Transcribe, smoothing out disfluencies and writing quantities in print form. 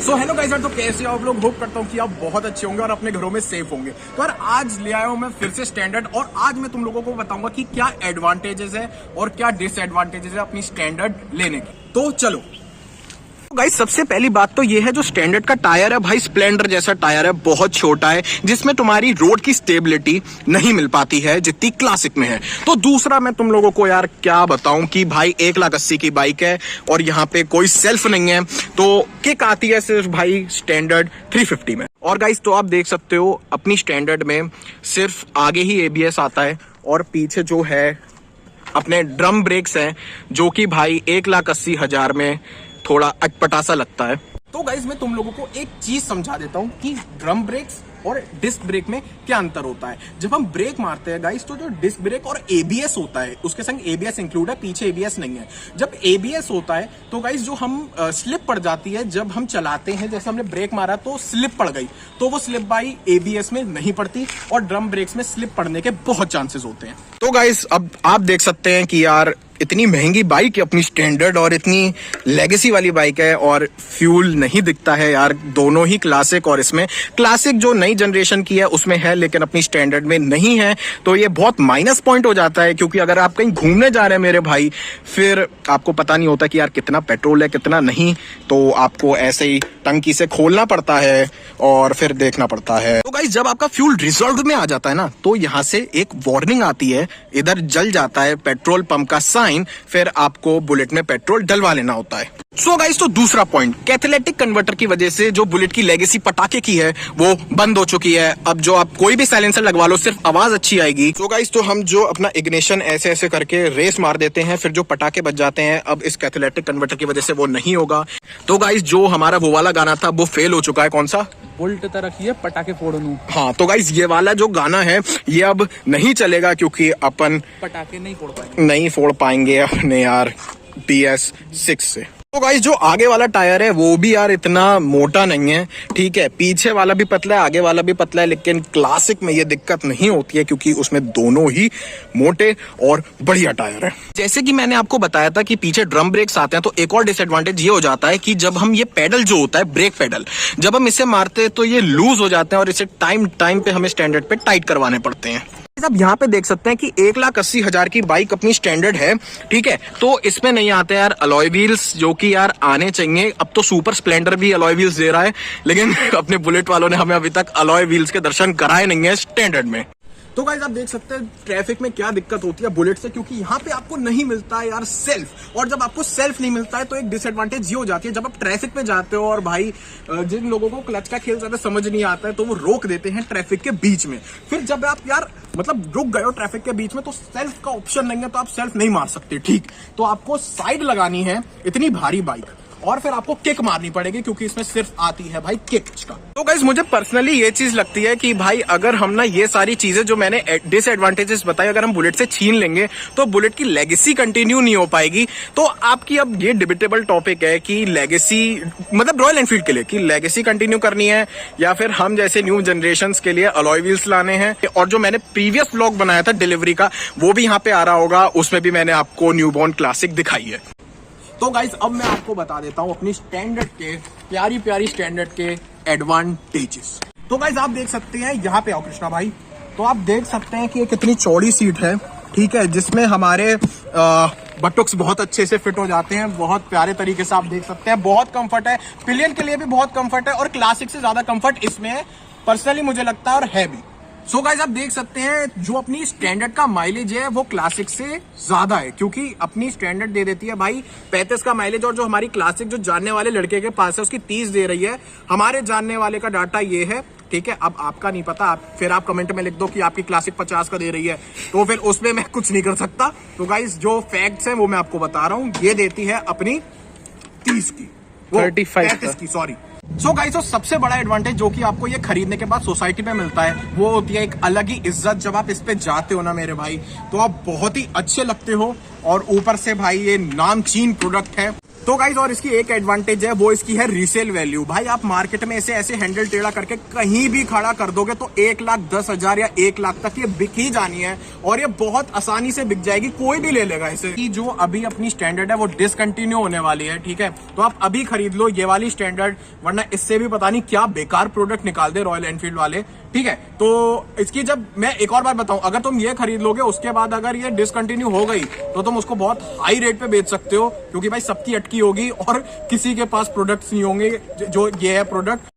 So hello guys, तो कैसे हो आप लोग? होप करता हूँ कि आप बहुत अच्छे होंगे और अपने घरों में सेफ होंगे। तो यार आज ले आया हूँ मैं फिर से स्टैंडर्ड, और आज मैं तुम लोगों को बताऊंगा कि क्या एडवांटेजेस है और क्या डिसएडवांटेजेस है अपनी स्टैंडर्ड लेने की। तो चलो गाइस, सबसे पहली बात तो ये है, जो स्टैंडर्ड का टायर है भाई, स्प्लेंडर जैसा टायर है, बहुत छोटा है, जिसमें तुम्हारी रोड की स्टेबिलिटी नहीं मिल पाती है जितनी क्लासिक में है। तो दूसरा मैं तुम लोगों को यार क्या बताऊं कि भाई 1,80,000 की बाइक है और यहाँ पे कोई सेल्फ नहीं है, तो किक आती है सिर्फ भाई स्टैंडर्ड 350 में। और गाइस तो आप देख सकते हो अपनी स्टैंडर्ड में सिर्फ आगे ही ABS आता है और पीछे जो है अपने ड्रम ब्रेक्स हैं, जो कि भाई 1,80,000 में थोड़ा अटपटा सा लगता है। तो गाइस मैं तुम लोगों को एक चीज समझा देता हूँ कि ड्रम ब्रेक्स और डिस्क ब्रेक में क्या अंतर होता है। जब हम ब्रेक मारते हैं गाइस, तो जो डिस्क ब्रेक और ABS होता है, उसके संग ABS इंक्लूड है, पीछे ABS नहीं है। जब ABS होता है तो गाइस जो हम स्लिप पड़ जाती है जब हम चलाते हैं, जैसे हमने ब्रेक मारा तो स्लिप पड़ गई, तो वो स्लिप बाई ABS में नहीं पड़ती और ड्रम ब्रेक्स में स्लिप पड़ने के बहुत चांसेस होते हैं। तो गाइस अब आप देख सकते हैं कि यार इतनी महंगी बाइक है अपनी स्टैंडर्ड और इतनी लेगेसी वाली बाइक है और फ्यूल नहीं दिखता है यार, दोनों ही क्लासिक, और इसमें क्लासिक जो नई जनरेशन की है उसमें है लेकिन अपनी स्टैंडर्ड में नहीं है। तो ये बहुत माइनस पॉइंट हो जाता है, क्योंकि अगर आप कहीं घूमने जा रहे हैं मेरे भाई, फिर आपको पता नहीं होता कि यार कितना पेट्रोल है कितना नहीं, तो आपको ऐसे ही टंकी से खोलना पड़ता है और फिर देखना पड़ता है। तो गाइस जब आपका फ्यूल रिजर्व में आ जाता है ना, तो यहाँ से एक वार्निंग आती है, इधर जल जाता है पेट्रोल पंप का साइन, फिर आपको बुलेट में पेट्रोल डलवा लेना होता है। सो गाइस तो दूसरा पॉइंट, कैथलेटिक कन्वर्टर की वजह से जो बुलेट की लेगेसी पटाखे की है वो बंद हो चुकी है। अब जो आप कोई भी साइलेंसर लगवा लो सिर्फ आवाज अच्छी आएगी। सो गाइस तो हम जो अपना इग्निशन ऐसे ऐसे करके रेस मार देते हैं, फिर जो पटाखे बज जाते हैं, अब इस कैथलेटिक कन्वर्टर की वजह से वो नहीं होगा। तो गाइस जो हमारा वो वाला गाना था वो फेल हो चुका है। कौन सा? बुलेट तरक्की है पटाखे फोड़नू। हाँ, तो गाइस ये वाला जो गाना है ये अब नहीं चलेगा, क्योंकि अपन पटाखे नहीं फोड़ पाएंगे अपने यार BS6 से। तो गाइस जो आगे वाला टायर है वो भी यार इतना मोटा नहीं है, ठीक है, पीछे वाला भी पतला है आगे वाला भी पतला है, लेकिन क्लासिक में ये दिक्कत नहीं होती है क्योंकि उसमें दोनों ही मोटे और बढ़िया टायर है। जैसे कि मैंने आपको बताया था कि पीछे ड्रम ब्रेक्स आते हैं, तो एक और डिसएडवांटेज ये हो जाता है कि जब हम ये पेडल जो होता है ब्रेक पेडल, जब हम इसे मारते हैं तो ये लूज हो जाते हैं और इसे टाइम टाइम पे हमें स्टैंडर्ड पे टाइट करवाने पड़ते हैं। अब यहाँ पे देख सकते हैं कि 1,80,000 की बाइक अपनी स्टैंडर्ड है, ठीक है, तो इसमें नहीं आते यार अलॉय व्हील्स, जो कि यार आने चाहिए। अब तो सुपर स्प्लेंडर भी अलॉय व्हील्स दे रहा है, लेकिन अपने बुलेट वालों ने हमें अभी तक अलॉय व्हील्स के दर्शन कराए नहीं है स्टैंडर्ड में। तो गाइस आप देख सकते हैं ट्रैफिक में क्या दिक्कत होती है बुलेट से, क्योंकि यहाँ पे आपको नहीं मिलता है यार सेल्फ, और जब आपको सेल्फ नहीं मिलता है तो एक डिसएडवांटेज ये हो जाती है, जब आप ट्रैफिक में जाते हो और भाई जिन लोगों को क्लच का खेल ज्यादा समझ नहीं आता है तो वो रोक देते हैं ट्रैफिक के बीच में। फिर जब आप यार मतलब रुक गए हो ट्रैफिक के बीच में, तो सेल्फ का ऑप्शन नहीं है, तो आप सेल्फ नहीं मार सकते, ठीक, तो आपको साइड लगानी है इतनी भारी बाइक, और फिर आपको किक मारनी पड़ेगी, क्योंकि इसमें सिर्फ आती है भाई किक का। तो गाइस मुझे पर्सनली ये चीज लगती है कि भाई अगर हम ना ये सारी चीजें जो मैंने डिसएडवांटेजेस बताई, अगर हम बुलेट से छीन लेंगे तो बुलेट की लेगेसी कंटिन्यू नहीं हो पाएगी। तो आपकी अब ये डिबेटेबल टॉपिक है कि लेगेसी मतलब रॉयल एनफील्ड के लिए कि लेगेसी कंटिन्यू करनी है, या फिर हम जैसे न्यू जनरेशन के लिए अलॉय व्हील्स लाने हैं। और जो मैंने प्रीवियस व्लॉग बनाया था डिलीवरी का, वो भी यहाँ पे आ रहा होगा, उसमें भी मैंने आपको न्यूबॉर्न क्लासिक दिखाई है। तो गाइस अब मैं आपको बता देता हूं अपनी स्टैंडर्ड के प्यारी प्यारी स्टैंडर्ड के एडवांटेजेस। तो गाइस आप देख सकते हैं, यहाँ पे आओ कृष्णा भाई, तो आप देख सकते हैं कि ये कितनी चौड़ी सीट है, ठीक है, जिसमें हमारे बटुक्स बहुत अच्छे से फिट हो जाते हैं, बहुत प्यारे तरीके से आप देख सकते हैं, बहुत कंफर्ट है, पिलियन के लिए भी बहुत कंफर्ट है, और क्लासिक से ज्यादा कंफर्ट इसमें है पर्सनली मुझे लगता है, और है भी। सो गाइस आप देख सकते हैं जो अपनी स्टैंडर्ड का माइलेज है वो क्लासिक से ज्यादा है, क्योंकि अपनी स्टैंडर्ड दे देती है भाई 35 का माइलेज, और जो हमारी क्लासिक जो जानने वाले लड़के के पास है उसकी 30 दे रही है। हमारे जानने वाले का डाटा ये है, ठीक है, अब आपका नहीं पता, फिर आप कमेंट में लिख दो कि आपकी क्लासिक 50 का दे रही है, तो फिर उसमें मैं कुछ नहीं कर सकता। तो गाइस जो फैक्ट्स हैं वो मैं आपको बता रहा हूँ, ये देती है अपनी 30 की, 35 की, सॉरी। सो गाइस तो सबसे बड़ा एडवांटेज जो कि आपको ये खरीदने के बाद सोसाइटी में मिलता है वो होती है एक अलग ही इज्जत। जब आप इस पे जाते हो ना मेरे भाई, तो आप बहुत ही अच्छे लगते हो, और ऊपर से भाई ये नामचीन प्रोडक्ट है। तो गाइज और इसकी एक एडवांटेज है, वो इसकी है रीसेल वैल्यू। भाई आप मार्केट में ऐसे हैंडल टेढ़ा करके कहीं भी खड़ा कर दोगे तो 1,10,000 या 1 लाख तक ये बिक ही जानी है, और ये बहुत आसानी से बिक जाएगी, कोई भी ले लेगा इसे। कि जो अभी अपनी स्टैंडर्ड है वो डिसकंटिन्यू होने वाली है, ठीक है, तो आप अभी खरीद लो ये वाली स्टैंडर्ड, वरना इससे भी पता नहीं क्या बेकार प्रोडक्ट निकाल दे रॉयल एनफील्ड वाले, ठीक है। तो इसकी जब मैं एक और बात बताऊं, अगर तुम ये खरीद लोगे उसके बाद अगर ये डिसकंटिन्यू हो गई तो तुम उसको बहुत हाई रेट पे बेच सकते हो, क्योंकि भाई सबकी अटकी होगी और किसी के पास प्रोडक्ट्स नहीं होंगे जो ये है प्रोडक्ट।